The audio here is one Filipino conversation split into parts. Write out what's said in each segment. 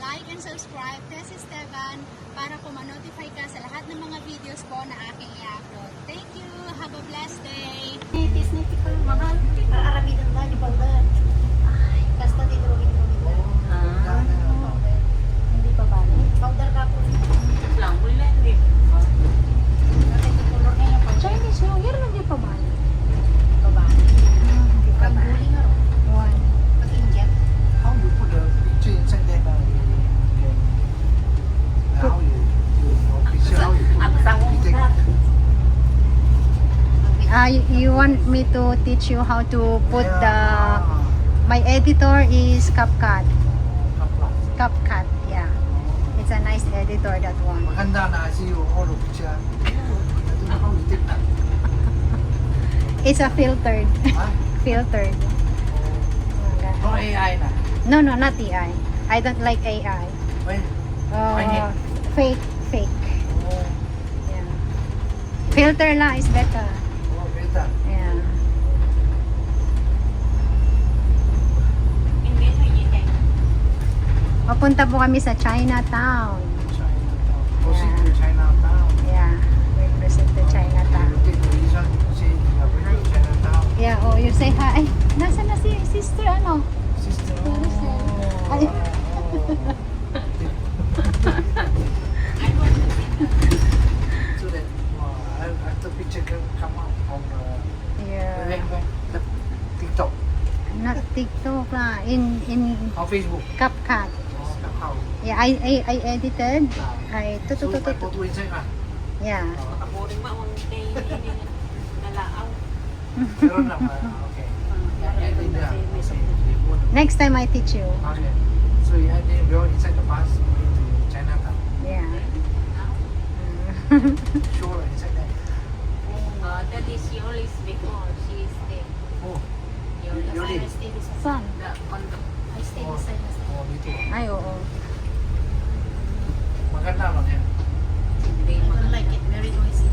like and subscribe, Tess Esteban, para po ma-notify ka sa lahat ng mga videos ko na aking i-upload. Thank you! Have a blessed day! Niti ko mahal. Aramidan na, di ba ba? Ay, basta dito rin. Hindi pa ba? Powder ka po. Lang, muli na hindi. Color niya yung Chinese New Year, hindi pa ba? baba. Hindi pa ba? Pag-huli nga ro. One. Pag-inject. How you put the picture inside there now? How you picture how you put it? You want me to teach you how to put the... My editor is CapCut. CapCut, yeah. It's a nice editor, that one. Maganda na see you all the picture. I don't know how you take that. It's a filtered. Huh? Filtered. No AI na. No, not AI. I don't like AI. When? When Fake. Oh, Yeah. Filter lang is better. better. Yeah. Hindi na yun. Papunta po kami sa Chinatown. Chinatown. Proceed to Chinatown. Yeah. We proceed to Chinatown. You take the reason to say you are going to Chinatown. Yeah, oh, you say hi. Ay, nasa na si sister, ano? Sister. Ay. So that after picture can come out on Yeah. the TikTok Not TikTok lah. In or Facebook. CapCut. How? Yeah, I edited. I So my photo inside ah. Yeah. Kaburing maun kay hindi nalaaw. Meron lang okay. Edit na. Next time I teach you. Okay. So you had to go inside the bus into Chinatown. Yeah. Sure, inside there. That is Yolis before she stay. Oh, Yoli. I stay beside. Saan? The condo. I stay beside. Oh, dito. Ay, oo. Maganda lang yan. Hindi I don't like it. Very noisy.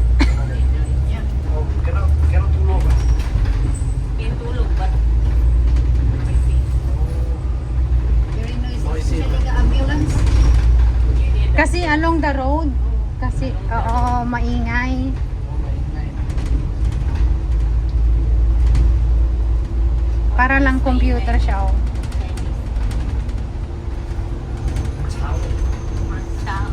Yeah. Oh, cannot tulog ah. Pintulog ba? Very noisy. Noisy. Especially the ambulance. Kasi along the road. Kasi, oo, maingay. Oh, maingay. Para lang computer siya, oh. Chow. Chow. Chow.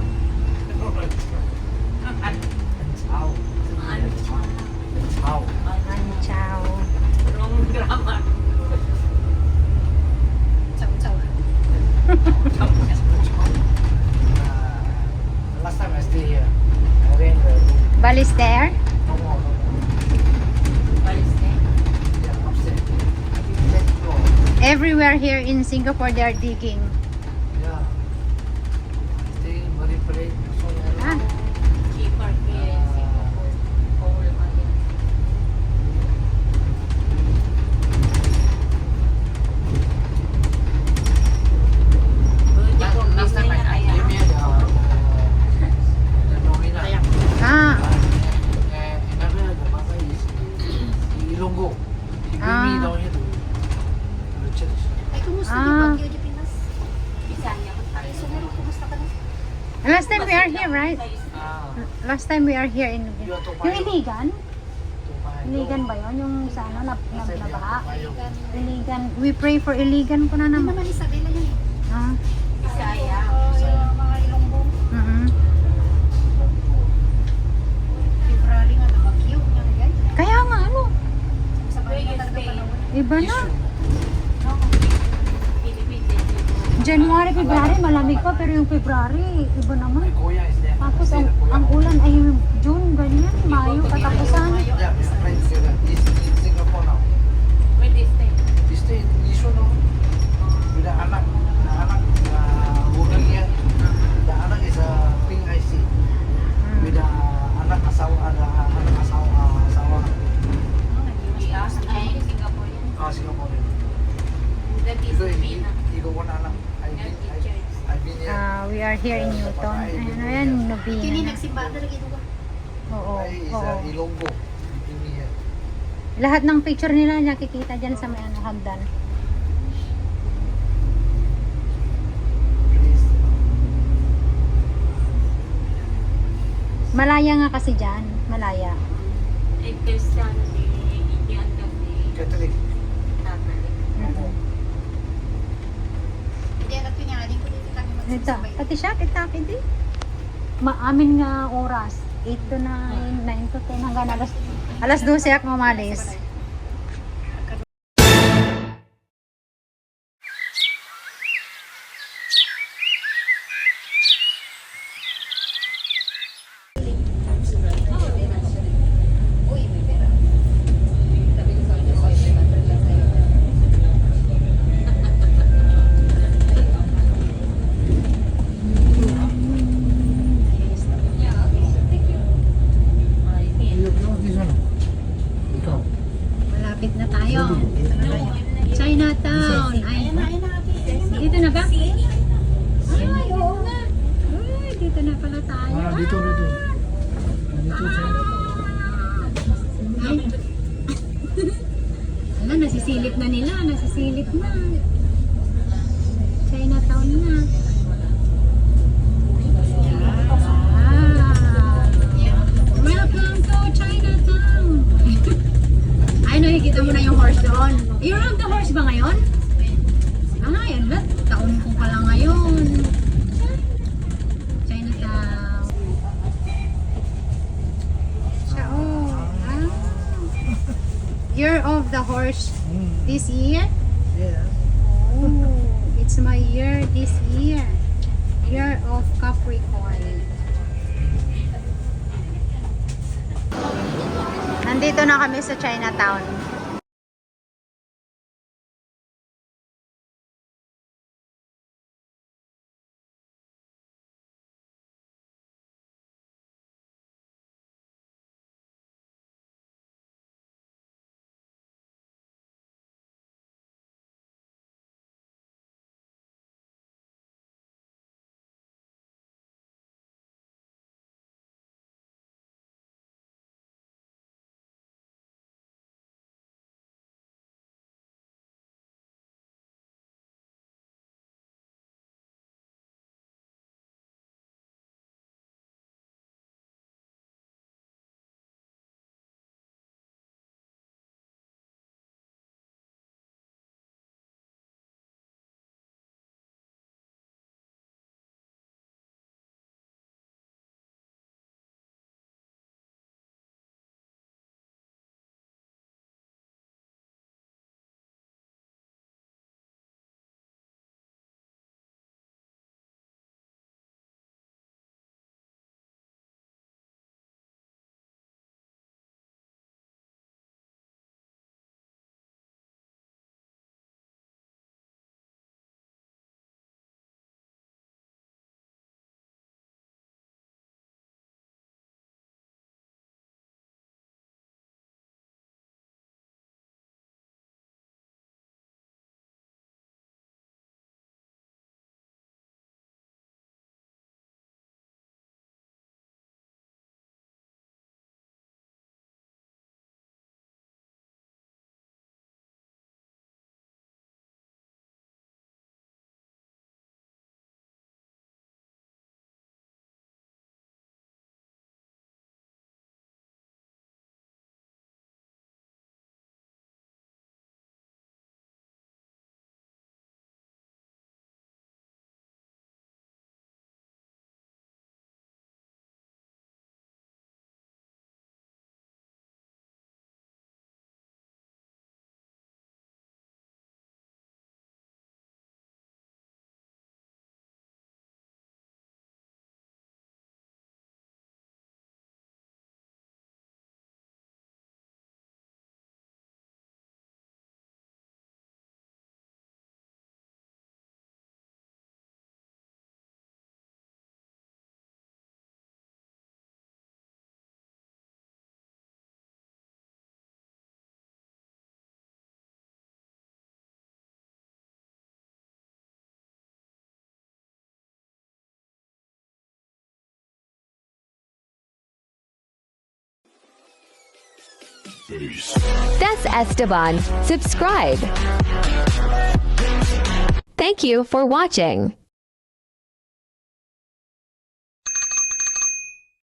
Chow. Ano, chow. Wrong grammar. Chow chow. Last time I stay here, I rent the room. Balis there? No more. What is that? Yeah, upstairs. I think that floor. Everywhere here in Singapore, they are digging. Yeah. Stay in Marine Parade. So, Ah. Cheaper here in Singapore. Whole Maya. Last time I came here, the Novena. Ah, Another the mother is Ilonggo. He bring me Ah. down here to the church. Ay, kumusta Ah. di Baguio di Pinas? Bisaya. Ay, sumero, kumusta ka na? last time we are here, right? Ah, Last time we are here in... you are to Yung Iligan? Tumayo. Iligan ba yun? Yung sa ano, nabaha? Tumayo. Iligan. We pray for Iligan ko na Hindi naman. naman Isabela yan eh. Ah. Bisaya. Yung mga Ilonggo. Mhm. February nga na Baguio. Yan na yan. Kaya nga, ano? Sa Baguio na talaga panahon. Iba na. Issue. Philippines. January, February, malamig pa. Pero yung February, iba My naman. Kuya is there. Tapos Stay ang, the Kuya. ang ulan ay June, ganyan. Mayo, katapusan. Yeah, we are friends together. He's in Singapore now. Where is that? He stay in Yishun now. With the anak. The anak working here. The anak is a pink IC. With the anak asawa. US. Ay, Singapore yan. Singapore. That is Because Mina. he got one anak. I've been here. We are here in Newton. Ano yan? Kini Nobina. nagsimba na rin ito ba? Oo. Is Oo. Ilonggo. He bring me here. Lahat ng picture nila nakikita dyan sa may ano, hagdan. Please. Malaya nga kasi dyan. Malaya. Eh, Christian, Indian kasi Catholic. Catholic. Hindi, anak pinyaling ko dito kami Ito. magsasabay. Pati siya, kita kiti. Maamin nga oras. 8 to 9, 9 to 10, hanggang alas 12 ako mamalis. Uy, may pera. Ikaw. Malapit na tayo. Chinatown. Ay, dito na ba? Ay, oo nga. Ay, dito na pala tayo. Dito. Dito siya. Ay. Ala, nasisilip na nila. Nasisilip na. Chinatown na. Ah. Welcome to Chinatown. Ay, nakikita mo na yung horse doon. You have the horse ba ngayon? Ah, yan ba? Taon ko pala ngayon. Chinatown. Siya, oh. Ah. Year of the horse this year? Yeah. Oh, it's my year this year. Year of Capricorn. Nandito na kami sa Chinatown. That's Esteban. Subscribe. Thank you for watching.